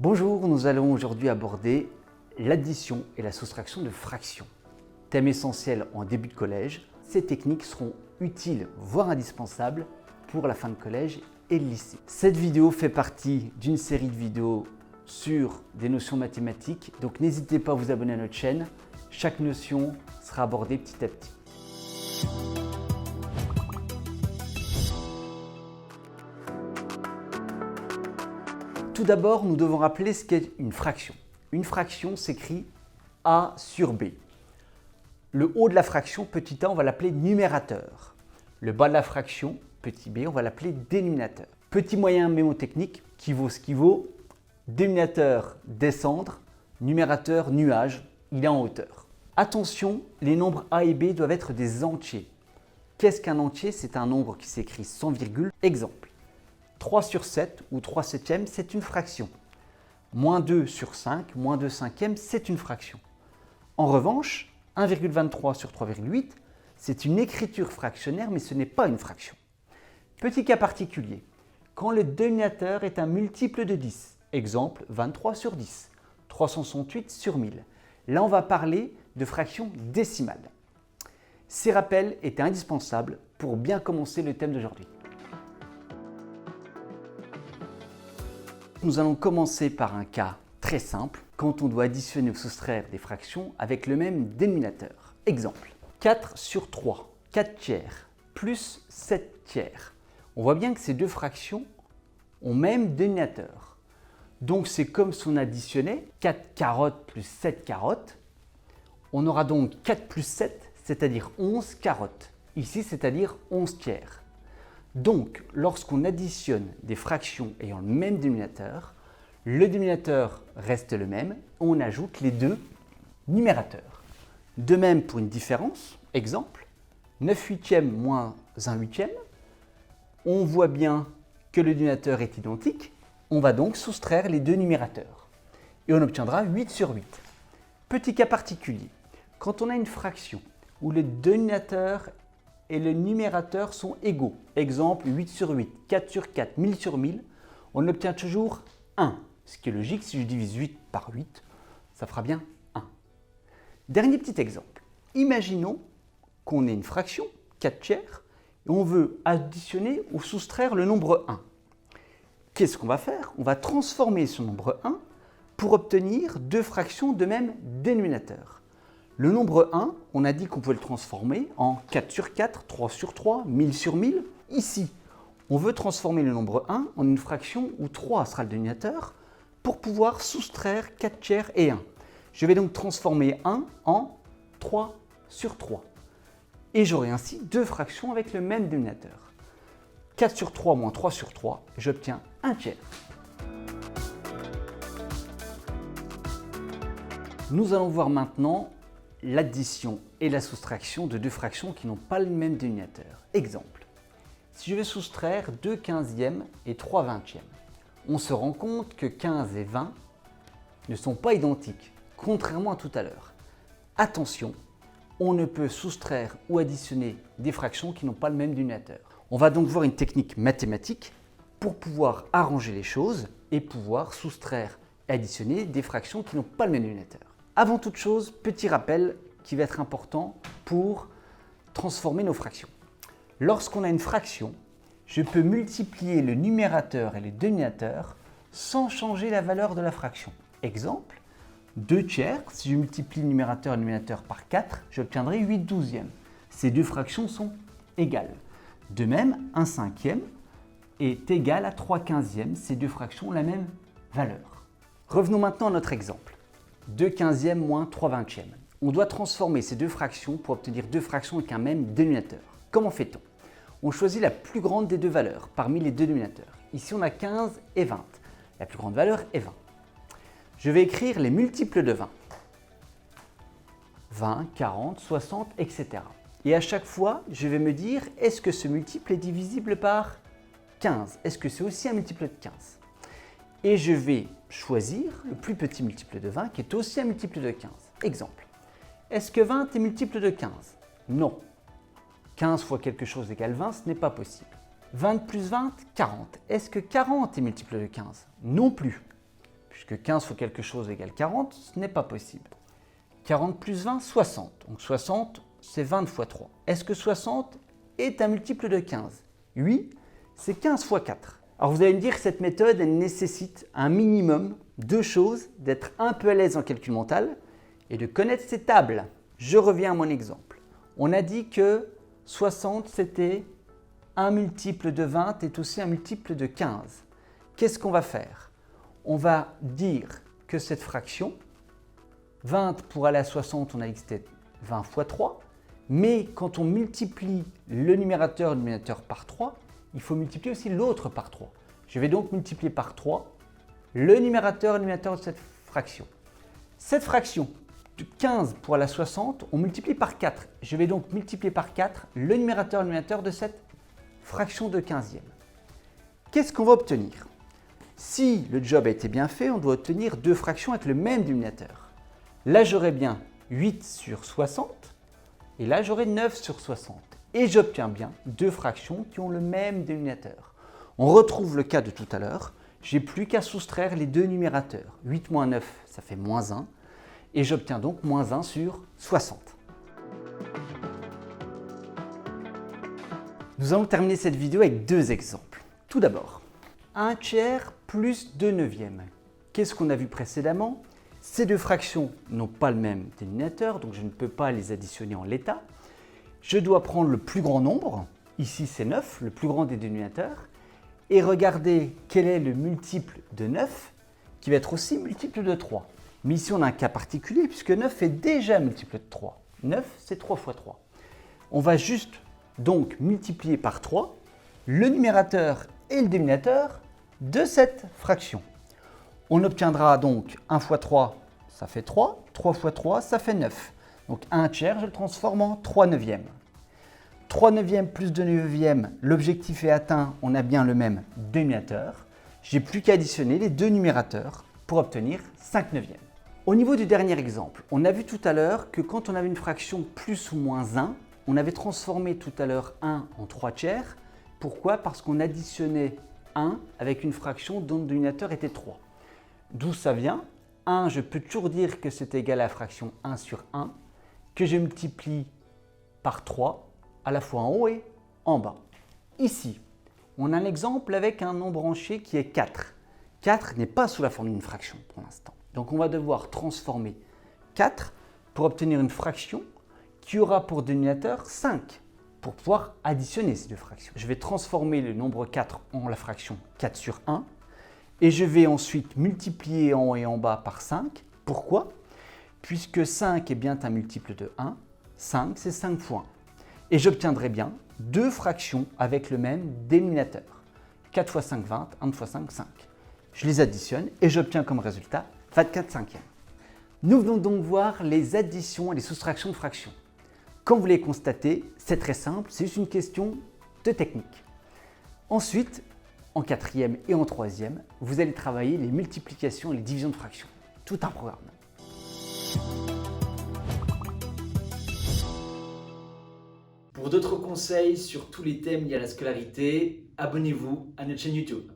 Bonjour, nous allons aujourd'hui aborder l'addition et la soustraction de fractions. Thème essentiel en début de collège, ces techniques seront utiles, voire indispensables pour la fin de collège et le lycée. Cette vidéo fait partie d'une série de vidéos sur des notions mathématiques, donc n'hésitez pas à vous abonner à notre chaîne. Chaque notion sera abordée petit à petit. Tout d'abord, nous devons rappeler ce qu'est une fraction. Une fraction s'écrit A sur B. Le haut de la fraction, petit a, on va l'appeler numérateur. Le bas de la fraction, petit b, on va l'appeler dénominateur. Petit moyen mémotechnique, qui vaut ce qui vaut. Dénominateur, descendre. Numérateur, nuage, il est en hauteur. Attention, les nombres a et b doivent être des entiers. Qu'est-ce qu'un entier? C'est un nombre qui s'écrit sans virgule. Exemple. 3 sur 7 ou 3 septièmes, c'est une fraction. Moins 2 sur 5, moins 2 cinquièmes, c'est une fraction. En revanche, 1,23 sur 3,8, c'est une écriture fractionnaire, mais ce n'est pas une fraction. Petit cas particulier, quand le dénominateur est un multiple de 10, exemple 23 sur 10, 368 sur 1000. Là, on va parler de fraction décimale. Ces rappels étaient indispensables pour bien commencer le thème d'aujourd'hui. Nous allons commencer par un cas très simple, quand on doit additionner ou soustraire des fractions avec le même dénominateur. Exemple, 4 sur 3, 4 tiers, plus 7 tiers. On voit bien que ces deux fractions ont même dénominateur. Donc c'est comme si on additionnait 4 carottes plus 7 carottes. On aura donc 4 plus 7, c'est-à-dire 11 carottes. Ici, c'est-à-dire 11 tiers. Donc, lorsqu'on additionne des fractions ayant le même dénominateur, le dénominateur reste le même, on ajoute les deux numérateurs. De même pour une différence, exemple, 9 huitièmes moins 1 huitième, on voit bien que le dénominateur est identique, on va donc soustraire les deux numérateurs et on obtiendra 8 sur 8. Petit cas particulier, quand on a une fraction où le dénominateur et le numérateur sont égaux. Exemple, 8 sur 8, 4 sur 4, 1000 sur 1000. On obtient toujours 1. Ce qui est logique, si je divise 8 par 8, ça fera bien 1. Dernier petit exemple. Imaginons qu'on ait une fraction, 4 tiers, et on veut additionner ou soustraire le nombre 1. Qu'est-ce qu'on va faire? On va transformer ce nombre 1 pour obtenir deux fractions de même dénominateur. Le nombre 1, on a dit qu'on pouvait le transformer en 4 sur 4, 3 sur 3, 1000 sur 1000. Ici, on veut transformer le nombre 1 en une fraction où 3 sera le dénominateur pour pouvoir soustraire 4 tiers et 1. Je vais donc transformer 1 en 3 sur 3. Et j'aurai ainsi deux fractions avec le même dénominateur. 4 sur 3 moins 3 sur 3, j'obtiens 1 tiers. Nous allons voir maintenant l'addition et la soustraction de deux fractions qui n'ont pas le même dénominateur. Exemple, si je vais soustraire 2 quinzièmes et 3 vingtièmes, on se rend compte que 15 et 20 ne sont pas identiques, contrairement à tout à l'heure. Attention, on ne peut soustraire ou additionner des fractions qui n'ont pas le même dénominateur. On va donc voir une technique mathématique pour pouvoir arranger les choses et pouvoir soustraire et additionner des fractions qui n'ont pas le même dénominateur. Avant toute chose, petit rappel qui va être important pour transformer nos fractions. Lorsqu'on a une fraction, je peux multiplier le numérateur et le dénominateur sans changer la valeur de la fraction. Exemple, 2 tiers, si je multiplie le numérateur et le dénominateur par 4, j'obtiendrai 8 douzièmes. Ces deux fractions sont égales. De même, 1 cinquième est égal à 3 quinzièmes. Ces deux fractions ont la même valeur. Revenons maintenant à notre exemple. 2 quinzièmes moins 3 vingtièmes. On doit transformer ces deux fractions pour obtenir deux fractions avec un même dénominateur. Comment fait-on? On choisit la plus grande des deux valeurs parmi les deux dénominateurs. Ici, on a 15 et 20. La plus grande valeur est 20. Je vais écrire les multiples de 20. 20, 40, 60, etc. Et à chaque fois, je vais me dire, est-ce que ce multiple est divisible par 15? Est-ce que c'est aussi un multiple de 15? Et je vais choisir le plus petit multiple de 20 qui est aussi un multiple de 15. Exemple, est-ce que 20 est multiple de 15? Non. 15 fois quelque chose égale 20, ce n'est pas possible. 20 plus 20, 40. Est-ce que 40 est multiple de 15? Non plus. puisque 15 fois quelque chose égale 40, ce n'est pas possible. 40 plus 20, 60. Donc 60, c'est 20 fois 3. Est-ce que 60 est un multiple de 15? Oui, c'est 15 fois 4. Alors vous allez me dire que cette méthode, elle nécessite un minimum de choses, d'être un peu à l'aise en calcul mental et de connaître ces tables. Je reviens à mon exemple. On a dit que 60, c'était un multiple de 20 est aussi un multiple de 15. Qu'est-ce qu'on va faire? On va dire que cette fraction, 20 pour aller à 60, on a dit que c'était 20 fois 3, mais quand on multiplie le numérateur et le dénominateur par 3, il faut multiplier aussi l'autre par 3. Je vais donc multiplier par 3 le numérateur et le dénominateur de cette fraction. Cette fraction de 15 pour aller à 60, on multiplie par 4. Je vais donc multiplier par 4 le numérateur et le dénominateur de cette fraction de 15e. Qu'est-ce qu'on va obtenir? Si le job a été bien fait, on doit obtenir deux fractions avec le même dénominateur. Là, j'aurai bien 8 sur 60 et là, j'aurai 9 sur 60. Et j'obtiens bien deux fractions qui ont le même dénominateur. On retrouve le cas de tout à l'heure. J'ai plus qu'à soustraire les deux numérateurs. 8 moins 9, ça fait moins 1. Et j'obtiens donc moins 1 sur 60. Nous allons terminer cette vidéo avec deux exemples. Tout d'abord, 1 tiers plus 2 neuvièmes. Qu'est-ce qu'on a vu précédemment? Ces deux fractions n'ont pas le même dénominateur, donc je ne peux pas les additionner en l'état. Je dois prendre le plus grand nombre, ici c'est 9, le plus grand des dénominateurs, et regarder quel est le multiple de 9, qui va être aussi multiple de 3. Mais ici on a un cas particulier, puisque 9 est déjà multiple de 3. 9, c'est 3 fois 3. On va juste donc multiplier par 3 le numérateur et le dénominateur de cette fraction. On obtiendra donc 1 fois 3, ça fait 3. 3 fois 3, ça fait 9. Donc 1 tiers, je le transforme en 3 neuvièmes. 3 neuvièmes plus 2 neuvièmes, l'objectif est atteint, on a bien le même dénominateur. J'ai plus qu'à additionner les deux numérateurs pour obtenir 5 neuvièmes. Au niveau du dernier exemple, on a vu tout à l'heure que quand on avait une fraction plus ou moins 1, on avait transformé tout à l'heure 1 en 3 tiers. Pourquoi? Parce qu'on additionnait 1 avec une fraction dont le dénominateur était 3. D'où ça vient? 1, je peux toujours dire que c'est égal à la fraction 1 sur 1, que je multiplie par 3, à la fois en haut et en bas. Ici, on a un exemple avec un nombre entier qui est 4. 4 n'est pas sous la forme d'une fraction pour l'instant. Donc on va devoir transformer 4 pour obtenir une fraction qui aura pour dénominateur 5 pour pouvoir additionner ces deux fractions. Je vais transformer le nombre 4 en la fraction 4 sur 1 et je vais ensuite multiplier en haut et en bas par 5. Pourquoi? Puisque 5 est bien un multiple de 1, 5 c'est 5 fois 1. Et j'obtiendrai bien deux fractions avec le même dénominateur. 4 fois 5, 20, 1 fois 5, 5. Je les additionne et j'obtiens comme résultat 24 cinquièmes. Nous venons donc voir les additions et les soustractions de fractions. Comme vous l'avez constaté, c'est très simple, c'est juste une question de technique. Ensuite, en quatrième et en troisième, vous allez travailler les multiplications et les divisions de fractions. Tout un programme. Pour d'autres conseils sur tous les thèmes liés à la scolarité, abonnez-vous à notre chaîne YouTube.